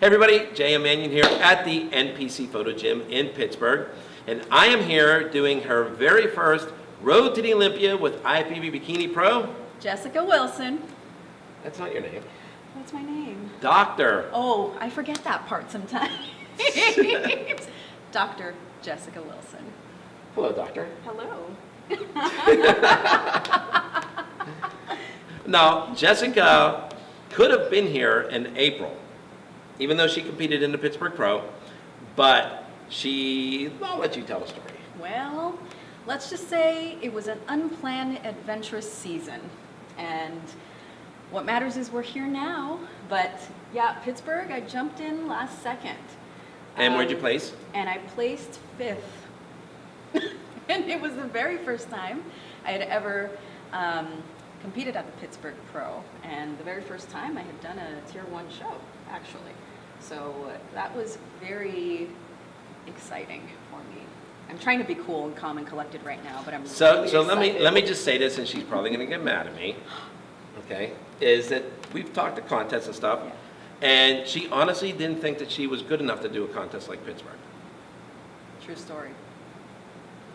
Hey everybody, J.M. Manion here at the NPC Photo Gym in Pittsburgh. And I am here doing her very first Road to the Olympia with IFBB Bikini Pro. Jessica Wilson. That's not your name. What's my name? Doctor. Oh, I forget that part sometimes. Dr. Jessica Wilson. Hello, Doctor. Hello. Now, Jessica could have been here in April, even though she competed in the Pittsburgh Pro, but I'll let you tell the story. Well, let's just say it was an unplanned, adventurous season. And what matters is we're here now. But yeah, Pittsburgh, I jumped in last second. And where'd you place? And I placed 5th. And it was the very first time I had ever competed at the Pittsburgh Pro. And the very first time I had done a Tier 1 show, actually. So that was very exciting for me. I'm trying to be cool and calm and collected right now, but I'm really excited. let me just say this, and she's probably going to get mad at me. Okay, is that we've talked to contests and stuff, Yeah. and she honestly didn't think that she was good enough to do a contest like Pittsburgh. True story.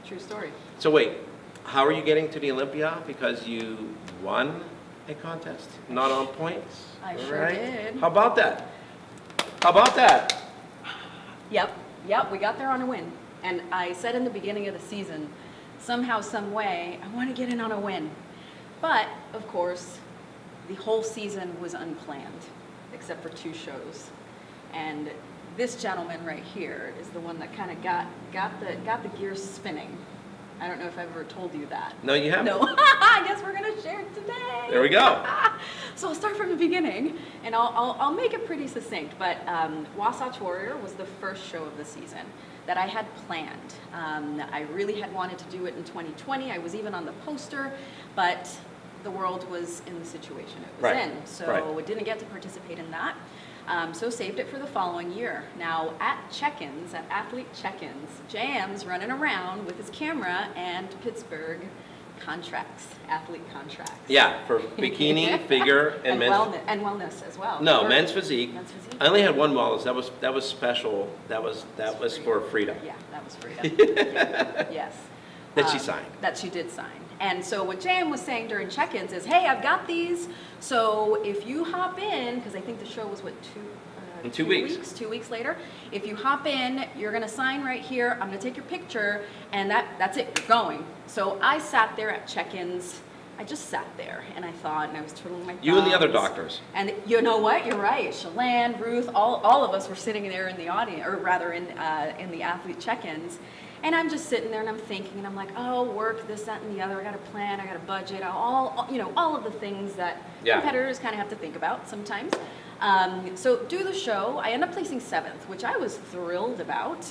True story. So wait, how are you getting to the Olympia? Because you won a contest, not on points. I sure did. How about that? How about that? Yep, we got there on a win. And I said in the beginning of the season, somehow, some way, I want to get in on a win. But, of course, the whole season was unplanned, except for 2 shows. And this gentleman right here is the one that kind of got the gears spinning. I don't know if I've ever told you that. No, you haven't. No, I guess we're going to share it today. There we go. So I'll start from the beginning, and I'll make it pretty succinct. But Wasatch Warrior was the first show of the season that I had planned. I really had wanted to do it in 2020. I was even on the poster, but the world was in the situation it was in. So I didn't get to participate in that. So saved it for the following year. Now at check-ins, at athlete check-ins, JM's running around with his camera and Pittsburgh contracts, athlete contracts. Yeah, for bikini, figure, and men's wellness as well. No, men's physique. Men's physique. I only had one wellness. That was special. That was for Frida. Yeah, that was Frida. Yes. That she signed. That she did sign. And so what JM was saying during check-ins is, hey, I've got these, so if you hop in, because I think the show was, what, 2 weeks. 2 weeks later. If you hop in, you're going to sign right here, I'm going to take your picture, and that's it, you're going. So I sat there at check-ins. I just sat there, and I thought, and I was twiddling my thumbs. You and the other doctors. And you know what? You're right. Shalane, Ruth, all of us were sitting there in the audience, or rather in the athlete check-ins. And I'm just sitting there and I'm thinking, and I'm like, oh, work, this, that, and the other. I got a plan, I got a budget, all of the things that competitors kind of have to think about sometimes. So do the show. I end up placing 7th, which I was thrilled about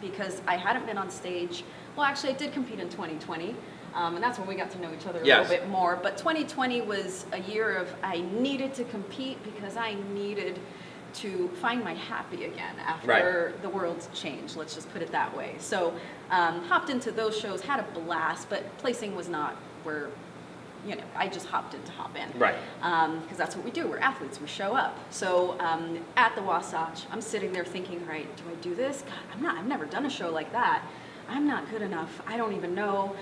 because I hadn't been on stage. Well, actually, I did compete in 2020. And that's when we got to know each other a little bit more. But 2020 was a year of I needed to compete because I needed to find my happy again after the world's changed. Let's just put it that way. So hopped into those shows, had a blast, but placing was not where, I just hopped in to hop in. Right. Because that's what we do. We're athletes. We show up. So at the Wasatch, I'm sitting there thinking, right, do I do this? God, I've never done a show like that. I'm not good enough. I don't even know.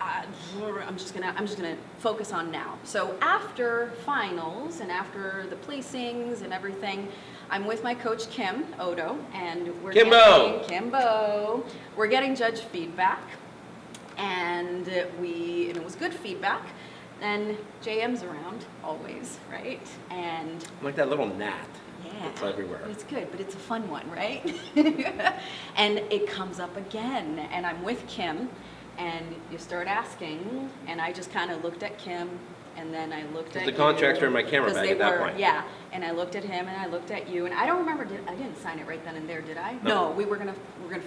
I'm just gonna focus on now. So after finals and after the placings and everything, I'm with my coach Kim Odo, and we're getting judge feedback, and it was good feedback. And JM's around always, right? And like that little gnat. Yeah, it's everywhere. It's good, but it's a fun one, right? And it comes up again, and I'm with Kim. And you start asking, and I just kind of looked at Kim, and then I looked at the contracts were in my camera bag at that point. Yeah, and I looked at him, and I looked at you, and I don't remember. I didn't sign it right then and there, did I? No, we were gonna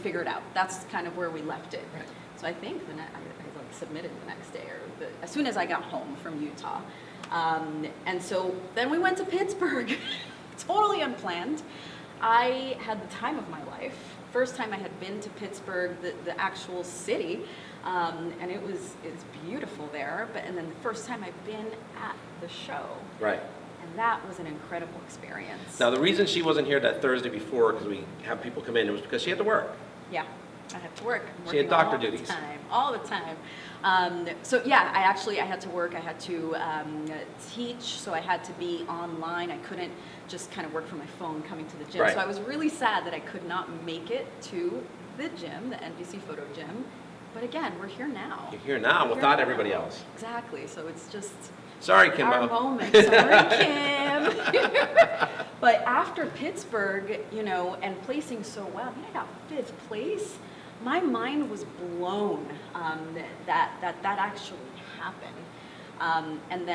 figure it out. That's kind of where we left it. Right. So I think I submitted the next day, or as soon as I got home from Utah, and so then we went to Pittsburgh, totally unplanned. I had the time of my life. First time I had been to Pittsburgh, the actual city. And it's beautiful there. And then the first time I've been at the show. Right. And that was an incredible experience. Now, the reason she wasn't here that Thursday before, because we have people come in, it was because she had to work. Yeah, I had to work. I'm She had working doctor duties. All the time. So yeah, I had to work. I had to teach, so I had to be online. I couldn't just kind of work from my phone coming to the gym. Right. So I was really sad that I could not make it to the gym, the NPC photo gym. But again, we're here now. You're here now We're without here everybody now. else. Exactly. So it's just Sorry, our Kimbo. moment. Sorry, Kim. But after Pittsburgh, you know, and placing so well, I mean, I got 5th place. My mind was blown that actually happened. And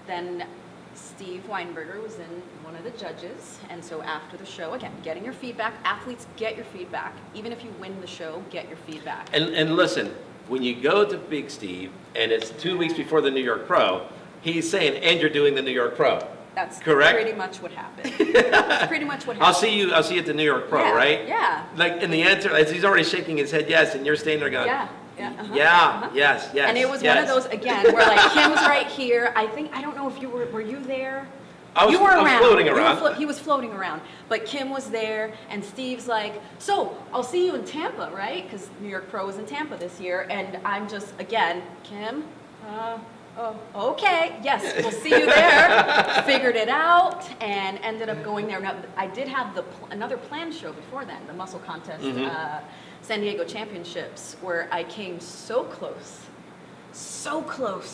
then Steve Weinberger was in one of the judges, and so after the show, again, getting your feedback. Athletes, get your feedback. Even if you win the show, get your feedback. And listen, when you go to Big Steve, and it's 2 weeks before the New York Pro, he's saying, and you're doing the New York Pro. That's correct? pretty much what happened. That's pretty much what happened. I'll see you at the New York Pro, Yeah, right? yeah. Like, and the answer, as he's already shaking his head yes, and you're standing there going, Yeah. Yeah, uh-huh, yeah, uh-huh. yes. And it was yes. one of those, again, where like Kim's right here. I don't know if you were you there? I was You were around. floating You were around. he was floating around. But Kim was there, and Steve's like, so I'll see you in Tampa, right? Because New York Pro was in Tampa this year. And I'm just, again, Kim, oh, okay, yes, we'll see you there. Figured it out and ended up going there. Now, I did have another planned show before then, the muscle contest, San Diego Championships, where I came so close,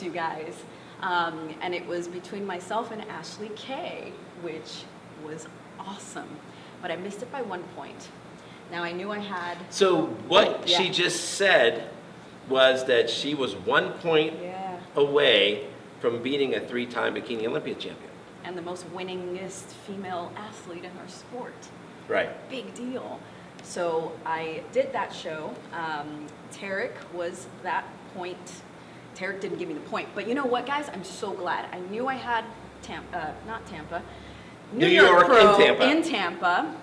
you guys. And it was between myself and Ashley Kay, which was awesome. But I missed it by 1 point. Now, I knew I had... So what Yeah. she just said was that she was 1 point Yeah. away from beating a 3-time Bikini Olympia champion. And the most winningest female athlete in our sport. Right. Big deal. So I did that show. Tarek was that point. Tarek didn't give me the point. But you know what, guys? I'm so glad. I knew I had not Tampa. New York Pro in Tampa.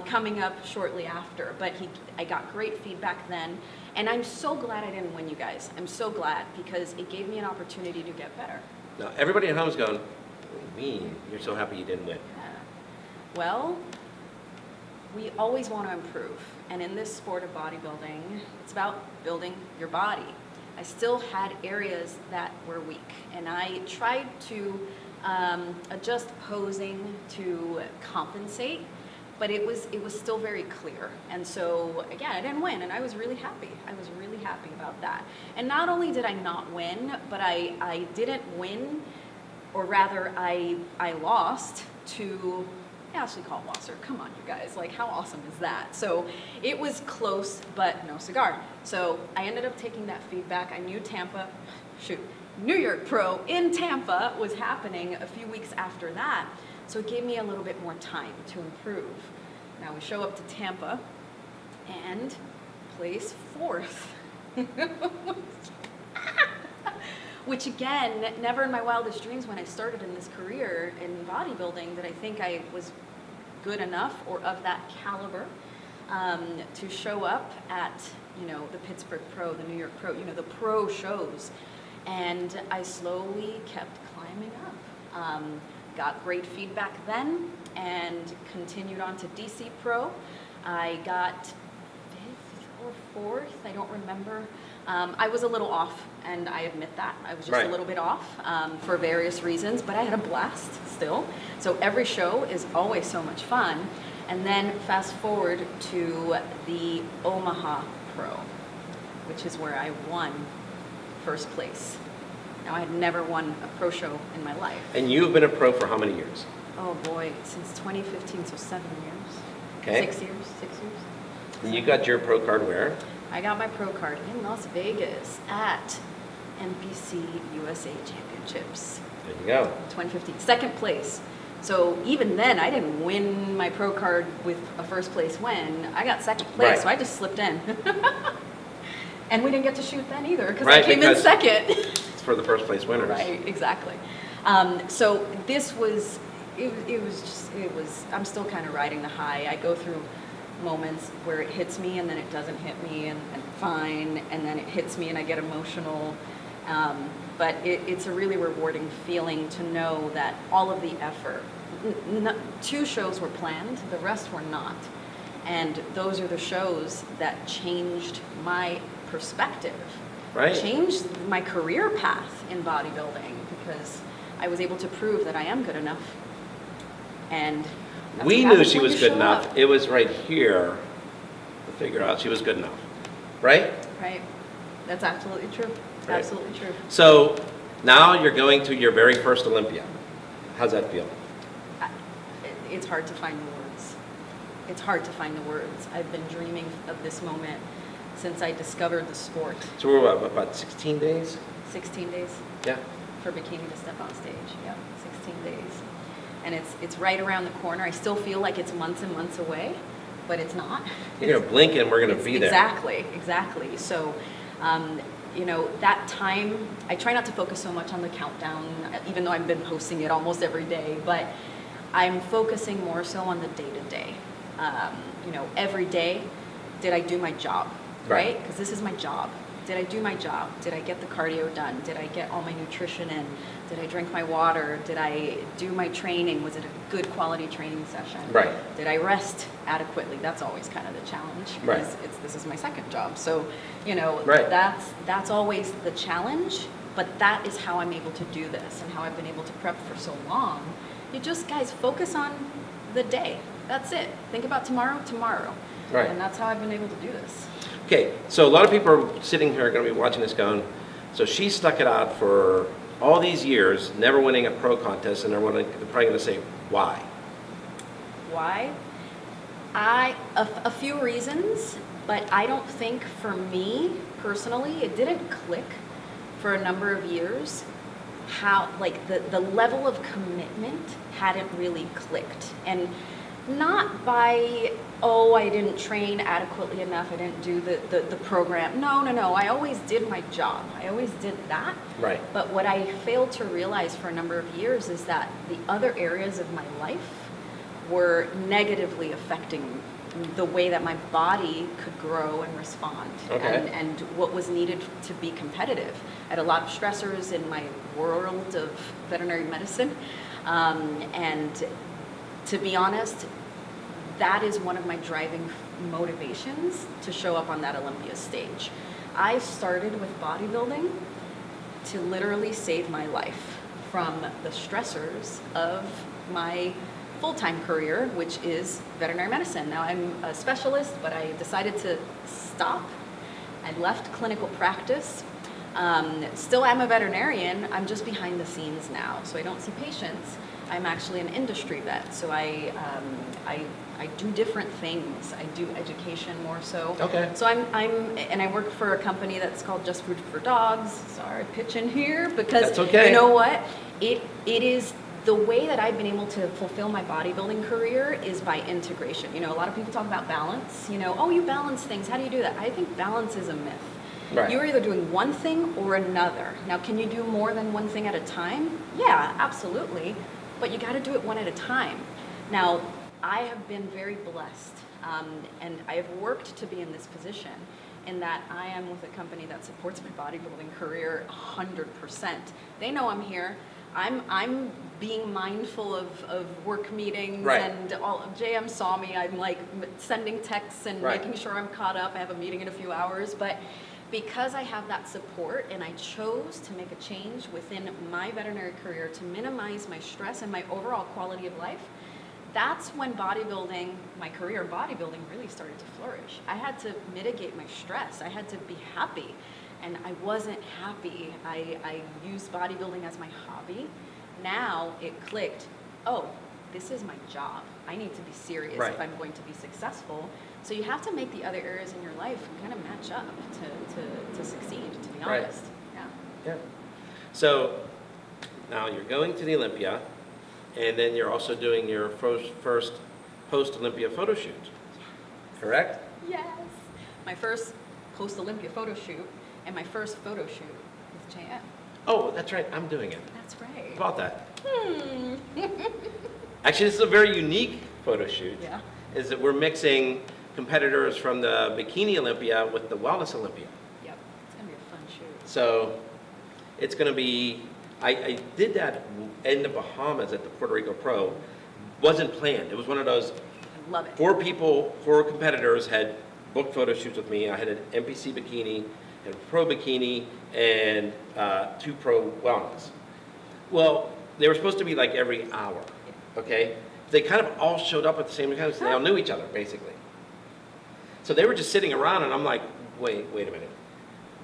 coming up shortly after. But I got great feedback then. And I'm so glad I didn't win, you guys. I'm so glad because it gave me an opportunity to get better. Now, everybody at home is going, what do you mean? You're so happy you didn't win. Yeah. Well, we always want to improve. And in this sport of bodybuilding, it's about building your body. I still had areas that were weak. And I tried to adjust posing to compensate, but it was still very clear. And so, again, I didn't win, and I was really happy. I was really happy about that. And not only did I not win, but I didn't win, or rather, I lost to Ashley Kaltwasser. Come on, you guys. Like, how awesome is that? So it was close, but no cigar. So I ended up taking that feedback. I knew New York Pro in Tampa was happening a few weeks after that. So it gave me a little bit more time to improve. Now we show up to Tampa and place 4th. Which again, never in my wildest dreams when I started in this career in bodybuilding did I think I was good enough or of that caliber to show up at, you know, the Pittsburgh Pro, the New York Pro, you know, the pro shows. And I slowly kept climbing up. Got great feedback then and continued on to DC Pro. I got 5th or 4th, I don't remember. I was a little off, and I admit that. I was just Right. a little bit off for various reasons, but I had a blast still. So every show is always so much fun. And then fast forward to the Omaha Pro, which is where I won 1st place. Now, I had never won a pro show in my life. And you've been a pro for how many years? Oh boy, since 2015, so 7 years. Okay. 6 years. And you got your pro card where? I got my pro card in Las Vegas at NPC USA Championships. There you go. 2015, 2nd place. So even then, I didn't win my pro card with a 1st place win. I got 2nd place, Right. so I just slipped in. And we didn't get to shoot then either, because Right, I came in because 2nd. It's for the 1st place winners. Right, exactly. So this was, it was, I'm still kind of riding the high. I go through moments where it hits me and then it doesn't hit me and fine, and then it hits me and I get emotional. But it's a really rewarding feeling to know that all of the effort, 2 shows were planned, the rest were not. And those are the shows that changed my perspective, Right. changed my career path in bodybuilding, because I was able to prove that I am good enough. And that's We what knew happens she when was you good show enough. up. It was right here to figure out she was good enough, right? Right. That's absolutely true. Right. Absolutely true. So now you're going to your very first Olympia. How's that feel? It's hard to find the words. It's hard to find the words. I've been dreaming of this moment since I discovered the sport. So we're about 16 days? 16 days Yeah. for Bikini to step on stage. Yeah, 16 days. And it's right around the corner. I still feel like it's months and months away, but it's not. You're going to blink and we're going to It's be there. Exactly. So, that time, I try not to focus so much on the countdown, even though I've been posting it almost every day, but I'm focusing more so on the day-to-day. Every day, did I do my job, right? Because this is my job. Did I do my job? Did I get the cardio done? Did I get all my nutrition in? Did I drink my water? Did I do my training? Was it a good quality training session? Right. Did I rest adequately? That's always kind of the challenge. Right. Because this is my second job. So, Right. that's always the challenge, but that is how I'm able to do this and how I've been able to prep for so long. You just, guys, focus on the day. That's it. Think about tomorrow. Right. And that's how I've been able to do this. Okay, so a lot of people are sitting here going to be watching this going, so she stuck it out for all these years, never winning a pro contest, and they're probably going to say, why? Why? A few reasons, but I don't think for me personally, it didn't click for a number of years. How, like, the level of commitment hadn't really clicked. And not by, I didn't train adequately enough, I didn't do the program. No, I always did my job. I always did that. Right. But what I failed to realize for a number of years is that the other areas of my life were negatively affecting the way that my body could grow and respond, Okay. and what was needed to be competitive. I had a lot of stressors in my world of veterinary medicine, and to be honest, that is one of my driving motivations to show up on that Olympia stage. I started with bodybuilding to literally save my life from the stressors of my full-time career, which is veterinary medicine. Now I'm a specialist, but I decided to stop. I left clinical practice. Still am a veterinarian, I'm just behind the scenes now, so I don't see patients. I'm actually an industry vet, so I do different things. I do education more so. Okay. So I work for a company that's called Just Food for Dogs. Sorry, pitch in here because That's okay. You know what? It is the way that I've been able to fulfill my bodybuilding career is by integration. A lot of people talk about balance. You balance things. How do you do that? I think balance is a myth. Right. You're either doing one thing or another. Now, can you do more than one thing at a time? Yeah, absolutely. But you got to do it one at a time. Now, I have been very blessed, and I have worked to be in this position in that I am with a company that supports my bodybuilding career 100%. They know I'm here. I'm being mindful of work meetings, Right. and all. JM saw me. I'm like sending texts and Right. making sure I'm caught up. I have a meeting in a few hours, but because I have that support and I chose to make a change within my veterinary career to minimize my stress and my overall quality of life, that's when bodybuilding, my career in bodybuilding really started to flourish. I had to mitigate my stress. I had to be happy, and I wasn't happy. I used bodybuilding as my hobby. Now it clicked, this is my job. I need to be serious Right. if I'm going to be successful. So you have to make the other areas in your life kind of match up to succeed, to be Right. honest. Yeah. Yeah. So now you're going to the Olympia, and then you're also doing your first post-Olympia photo shoot, correct? Yes. My first post-Olympia photo shoot and my first photo shoot with JM. Oh, that's right, I'm doing it. That's right. How about that? Actually, this is a very unique photo shoot. Yeah. Is that we're mixing competitors from the Bikini Olympia with the Wellness Olympia. Yep. It's going to be a fun shoot. So it's going to be, I did that in the Bahamas at the Puerto Rico Pro. Wasn't planned. It was one of those, I love it. 4 competitors had booked photo shoots with me. I had an NPC Bikini, and Pro Bikini, and 2 Pro Wellness. Well, they were supposed to be like every hour, okay? They kind of all showed up at the same time, so they all knew each other, basically. So they were just sitting around, and I'm like, wait a minute.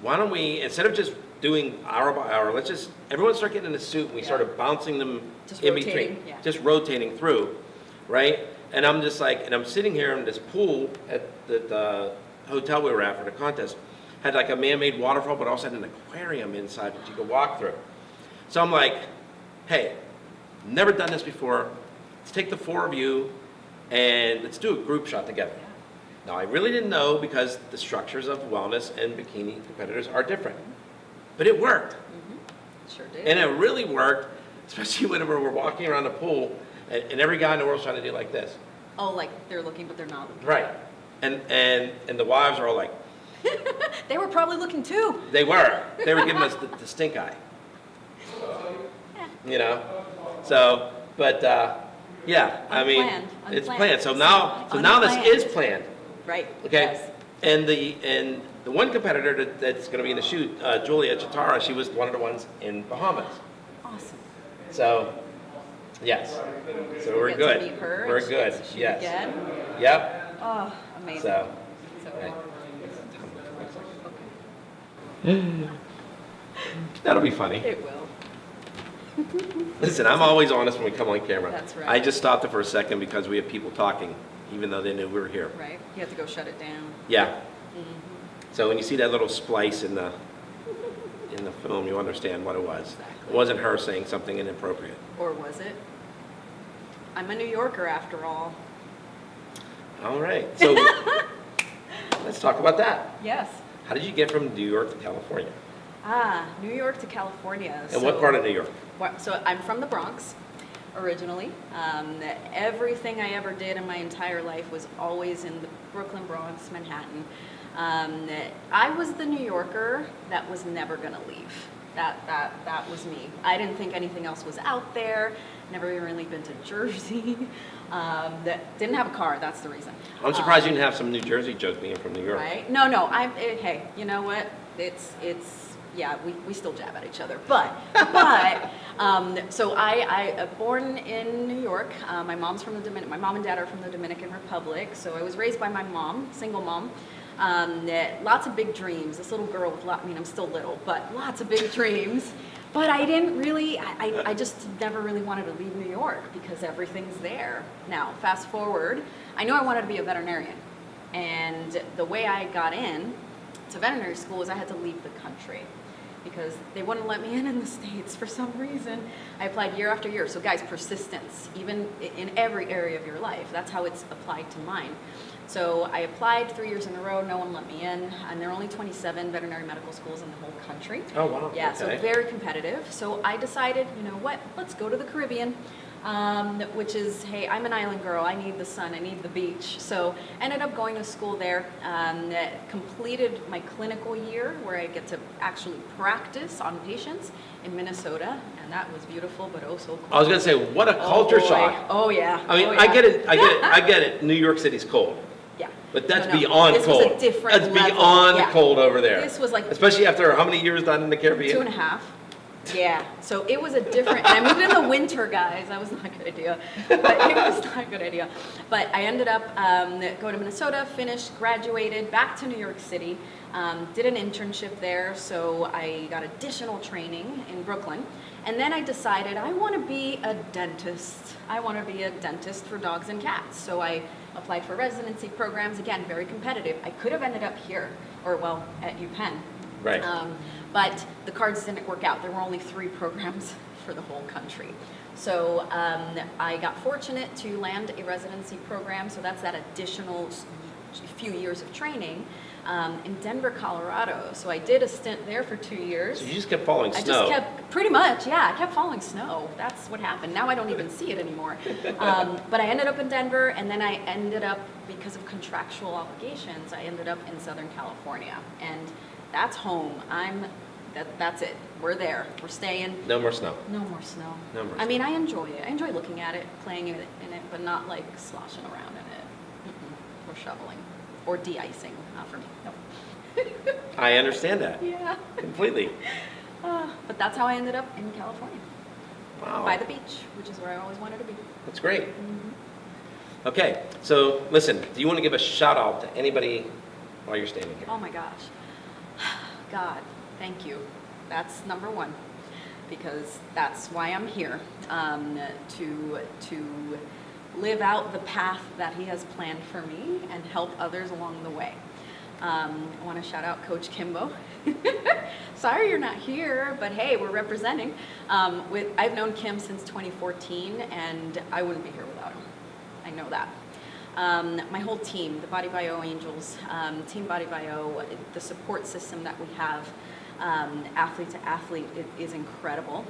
Why don't we, instead of just doing hour by hour, let's just, everyone start getting in a suit, and we started bouncing them Just in rotating, between. yeah. Just rotating through, right? And I'm just like, and I'm sitting here in this pool at the hotel we were at for the contest. Had like a man-made waterfall, but also had an aquarium inside that you could walk through. So I'm like, hey, never done this before. Let's take the 4 of you and let's do a group shot together. Now, I really didn't know because the structures of wellness and bikini competitors are different. But it worked. Sure did. And it really worked, especially whenever we're walking around the pool and every guy in the world's trying to do like this. Oh, like they're looking, but they're not looking. Right. And the wives are all like, They were probably looking too. they were giving us the stink eye. You know? So, but, yeah, I mean, Unplanned, it's unplanned. planned. So now this is planned. Right. Okay? Yes. And the one competitor that's going to be in the shoot, Julia Chitara, she was one of the ones in Bahamas. Awesome. So, yes. So we're Get good. To meet her We're and she good. gets to shoot Yes. Again. Yep. Oh, amazing. So, So right. okay. That'll be funny. It will. Listen, I'm always honest when we come on camera. That's right. I just stopped it for a second because we have people talking, even though they knew we were here. Right. You have to go shut it down. Yeah. So when you see that little splice in the film, you understand what it was. Exactly. It wasn't her saying something inappropriate. Or was it? I'm a New Yorker after all. All right. So let's talk about that. Yes. How did you get from New York to California? New York to California. And what part of New York? So I'm from the Bronx originally. Everything I ever did in my entire life was always in the Brooklyn, Bronx, Manhattan. I was the New Yorker that was never going to leave. That was me. I didn't think anything else was out there. Never even really been to Jersey. Didn't have a car. That's the reason. I'm surprised you didn't have some New Jersey jokes being from New York. Right? No. Hey, you know what? It's yeah. We still jab at each other. But so I born in New York. My mom's from the My mom and dad are from the Dominican Republic. So I was raised by my mom, single mom. Lots of big dreams. This little girl with I'm still little, but lots of big dreams. But I didn't really, I just never really wanted to leave New York because everything's there. Now, fast forward, I knew I wanted to be a veterinarian. And the way I got in to veterinary school was I had to leave the country because they wouldn't let me in the States for some reason. I applied year after year. So guys, persistence, even in every area of your life, that's how it's applied to mine. So I applied 3 years in a row, no one let me in, and there are only 27 veterinary medical schools in the whole country. Oh, wow. Yeah, Okay. so very competitive. So I decided, you know what, let's go to the Caribbean, which is, hey, I'm an island girl, I need the sun, I need the beach. So ended up going to school there, completed my clinical year where I get to actually practice on patients in Minnesota, and that was beautiful, but oh so cold. I was going to say, what a culture boy. shock. Oh yeah. I mean, Oh, yeah. I get it. New York City's cold. Yeah. But that's No. beyond This cold. was a different That's level. beyond Yeah. cold over there. This was like Especially after how many years down in the Caribbean? 2.5. Yeah, so it was a different, and I moved in the winter, guys. That was not a good idea, but it was not a good idea. But I ended up going to Minnesota, finished, graduated, back to New York City, did an internship there, so I got additional training in Brooklyn. And then I decided I want to be a dentist. I want to be a dentist for dogs and cats. So I applied for residency programs, again, very competitive. I could have ended up here, or well, at UPenn. Right. But the cards didn't work out. There were only 3 programs for the whole country. So I got fortunate to land a residency program. So that's that additional few years of training in Denver, Colorado. So I did a stint there for 2 years. So you just kept following I snow. just kept, pretty much, yeah, I kept following snow. That's what happened. Now I don't even see it anymore. But I ended up in Denver, and then I ended up, because of contractual obligations, I ended up in Southern California. And that's home. I'm that's it. We're there. We're staying. No more snow. No more snow. No more I mean, I enjoy it. I enjoy looking at it, playing in it, but not like sloshing around in it. Or shoveling. Or de-icing. Not for me. Nope. I understand that. Yeah. Completely. But that's how I ended up in California. Wow. By the beach, which is where I always wanted to be. That's great. Okay, so listen, do you want to give a shout out to anybody while you're standing here? Oh my gosh. God, thank you. That's number one, because that's why I'm here, to live out the path that he has planned for me and help others along the way. I want to shout out Coach Kimbo. Sorry you're not here, but hey, we're representing. I've known Kim since 2014, and I wouldn't be here without him. I know that. My whole team, the Body Bio Angels, Team Body Bio, the support system that we have, athlete to athlete, it is incredible.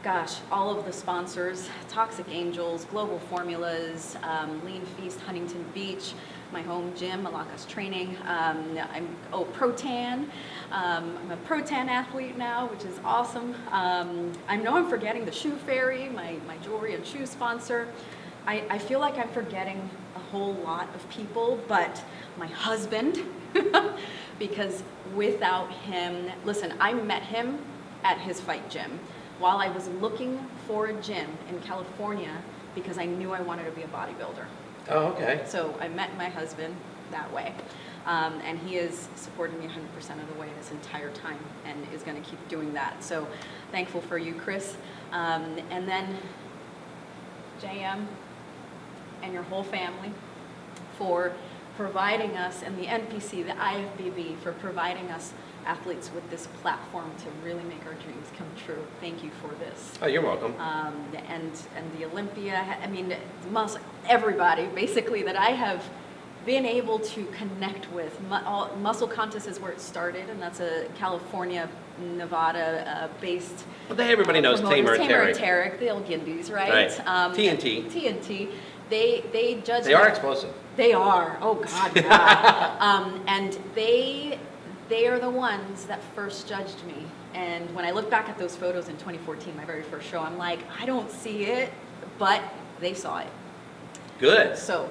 Gosh, all of the sponsors, Toxic Angels, Global Formulas, Lean Feast, Huntington Beach, my home gym, Malakas Training. Protan. I'm a Protan athlete now, which is awesome. I know I'm forgetting the Shoe Fairy, my jewelry and shoe sponsor. I feel like I'm forgetting a whole lot of people, but my husband, because without him, listen, I met him at his fight gym while I was looking for a gym in California because I knew I wanted to be a bodybuilder. Oh, okay. So I met my husband that way, and he has supported me 100% of the way this entire time and is going to keep doing that. So thankful for you, Chris. And then JM and your whole family for providing us, and the NPC, the IFBB, for providing us athletes with this platform to really make our dreams come true. Thank you for this. Oh, you're welcome. And the Olympia, I mean, everybody basically that I have been able to connect with. Muscle Contest is where it started, and that's a California, Nevada based. Well, everybody knows Tamer and Tarek. Tarek, the old Guindies, right? Right. TNT. TNT. They judge. They are explosive. They are. Oh God, yeah. And they are the ones that first judged me. And when I look back at those photos in 2014, my very first show, I'm like, I don't see it, but they saw it. Good. So,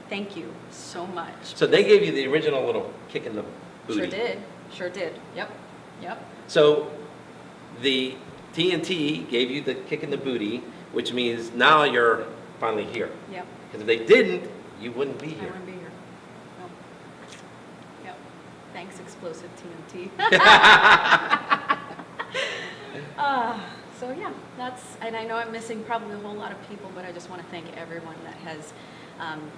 thank you so much. So they gave you the original little kick in the booty. Sure did. Yep. So the TNT gave you the kick in the booty, which means now you're finally here. Yep. Because if they didn't, you wouldn't be here. I wouldn't be here. Nope. Yep. Thanks, Explosive TNT. So yeah, and I know I'm missing probably a whole lot of people, but I just want to thank everyone that has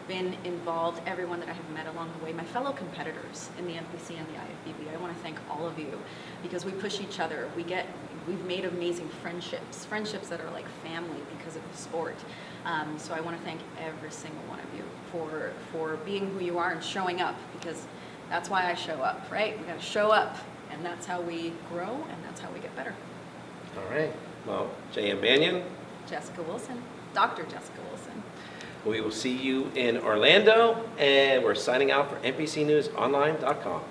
been involved, everyone that I have met along the way, my fellow competitors in the NPC and the IFBB. I want to thank all of you because we push each other. We've made amazing friendships that are like family because of the sport. So I want to thank every single one of you for being who you are and showing up, because that's why I show up, right? We got to show up, and that's how we grow, and that's how we get better. All right. Well, J.M. Manion. Jessica Wilson, Dr. Jessica Wilson. We will see you in Orlando, and we're signing out for NPCNewsOnline.com.